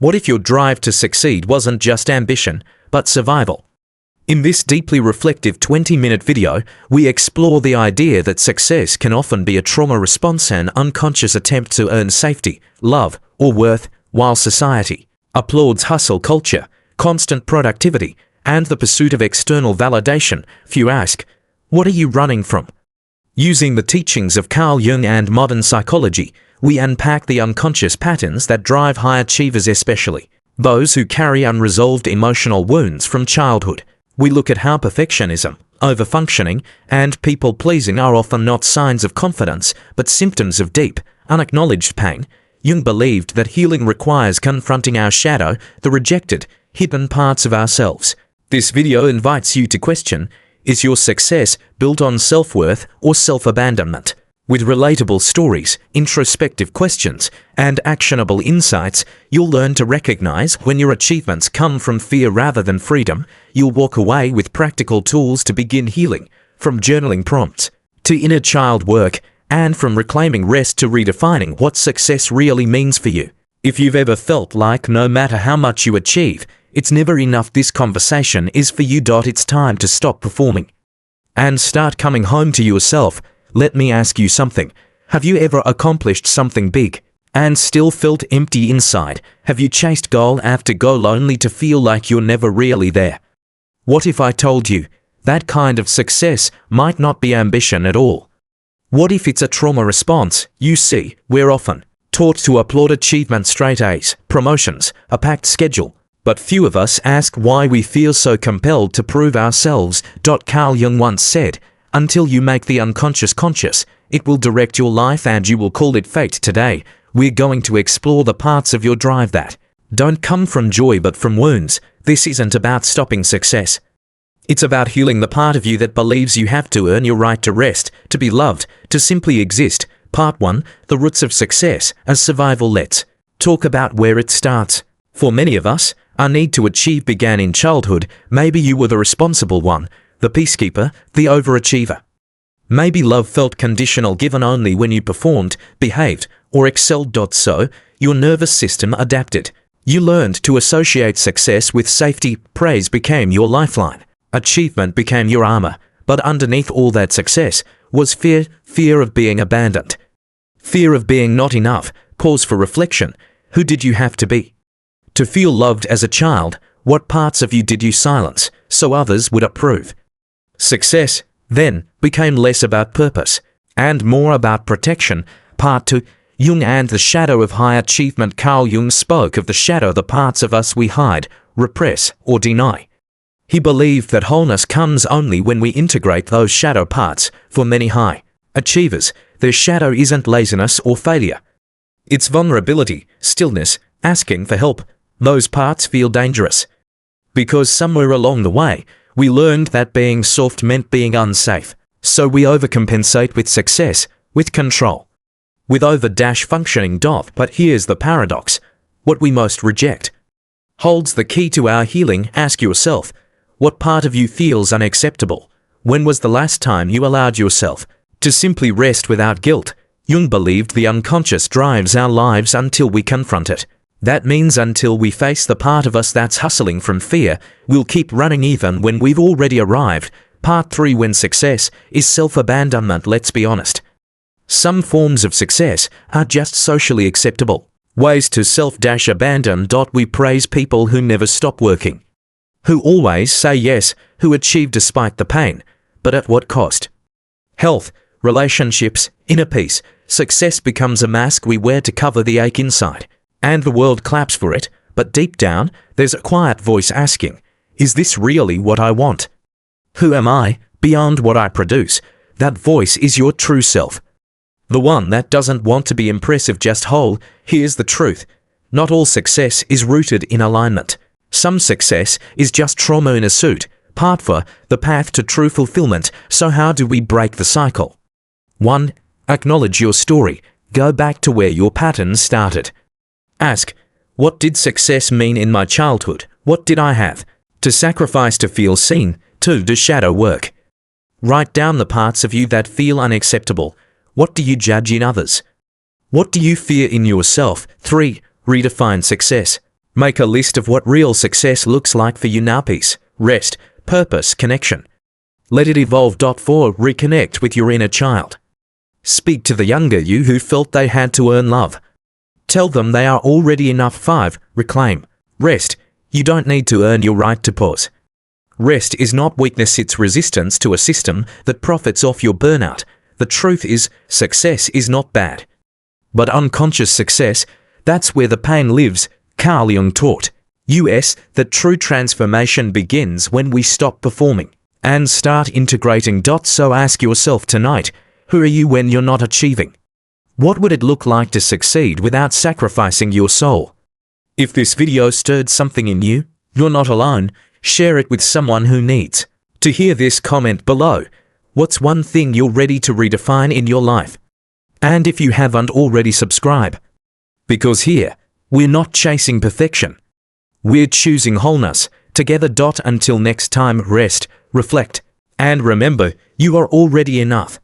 What if your drive to succeed wasn't just ambition, but survival? In this deeply reflective 20-minute video, we explore the idea that success can often be a trauma response and unconscious attempt to earn safety, love, or worth, while society applauds hustle culture, constant productivity, and the pursuit of external validation. Few ask, what are you running from? Using the teachings of Carl Jung and modern psychology, we unpack the unconscious patterns that drive high achievers, especially those who carry unresolved emotional wounds from childhood. We look at how perfectionism, overfunctioning, and people-pleasing are often not signs of confidence, but symptoms of deep, unacknowledged pain. Jung believed that healing requires confronting our shadow, the rejected, hidden parts of ourselves. This video invites you to question, is your success built on self-worth or self-abandonment? With relatable stories, introspective questions, and actionable insights, you'll learn to recognize when your achievements come from fear rather than freedom. You'll walk away with practical tools to begin healing, from journaling prompts to inner child work, and from reclaiming rest to redefining what success really means for you. If you've ever felt like no matter how much you achieve, it's never enough, this conversation is for you. It's time to stop performing and start coming home to yourself. Let me ask you something. Have you ever accomplished something big and still felt empty inside? Have you chased goal after goal only to feel like you're never really there? What if I told you that kind of success might not be ambition at all? What if it's a trauma response? You see, we're often taught to applaud achievement, straight A's, promotions, a packed schedule, but few of us ask why we feel so compelled to prove ourselves. Carl Jung once said, until you make the unconscious conscious, it will direct your life and you will call it fate. Today, we're going to explore the parts of your drive that don't come from joy but from wounds. This isn't about stopping success. It's about healing the part of you that believes you have to earn your right to rest, to be loved, to simply exist. Part 1, the roots of success as survival. Let's talk about where it starts. For many of us, our need to achieve began in childhood. Maybe you were the responsible one, the peacekeeper, the overachiever. Maybe love felt conditional, given only when you performed, behaved, or excelled. So, your nervous system adapted. You learned to associate success with safety. Praise became your lifeline. Achievement became your armor. But underneath all that success was fear, fear of being abandoned. Fear of being not enough. Pause for reflection. Who did you have to be to feel loved as a child? What parts of you did you silence so others would approve? Success, then, became less about purpose and more about protection. Part 2, Jung and the shadow of high achievement. Carl Jung spoke of the shadow, the parts of us we hide, repress, or deny. He believed that wholeness comes only when we integrate those shadow parts. For many high achievers, their shadow isn't laziness or failure. It's vulnerability, stillness, asking for help. Those parts feel dangerous because somewhere along the way, we learned that being soft meant being unsafe. So we overcompensate with success, with control, with over-functioning. But here's the paradox. What we most reject holds the key to our healing. Ask yourself, what part of you feels unacceptable? When was the last time you allowed yourself to simply rest without guilt? Jung believed the unconscious drives our lives until we confront it. That means until we face the part of us that's hustling from fear, we'll keep running even when we've already arrived. Part 3, when success is self-abandonment. Let's be honest. Some forms of success are just socially acceptable ways to self-abandon. We praise people who never stop working, who always say yes, who achieve despite the pain. But at what cost? Health, relationships, inner peace. Success becomes a mask we wear to cover the ache inside. And the world claps for it, but deep down, there's a quiet voice asking, is this really what I want? Who am I, beyond what I produce? That voice is your true self. The one that doesn't want to be impressive, just whole. Here's the truth. Not all success is rooted in alignment. Some success is just trauma in a suit. Part 4, the path to true fulfillment. So how do we break the cycle? 1. Acknowledge your story. Go back to where your patterns started. Ask, what did success mean in my childhood? What did I have to sacrifice to feel seen? 2. Do shadow work. Write down the parts of you that feel unacceptable. What do you judge in others? What do you fear in yourself? 3. Redefine success. Make a list of what real success looks like for you now. Peace, rest, purpose, connection. Let it evolve. 4. Reconnect with your inner child. Speak to the younger you who felt they had to earn love. Tell them they are already enough. 5. Reclaim. Rest. You don't need to earn your right to pause. Rest is not weakness, it's resistance to a system that profits off your burnout. The truth is, success is not bad. But unconscious success, that's where the pain lives. Carl Jung taught us that true transformation begins when we stop performing and start integrating. So ask yourself tonight, who are you when you're not achieving? What would it look like to succeed without sacrificing your soul? If this video stirred something in you, you're not alone. Share it with someone who needs to hear this. Comment below. What's one thing you're ready to redefine in your life? And if you haven't already, subscribe. Because here, we're not chasing perfection. We're choosing wholeness together. Until next time, rest, reflect, and remember, you are already enough.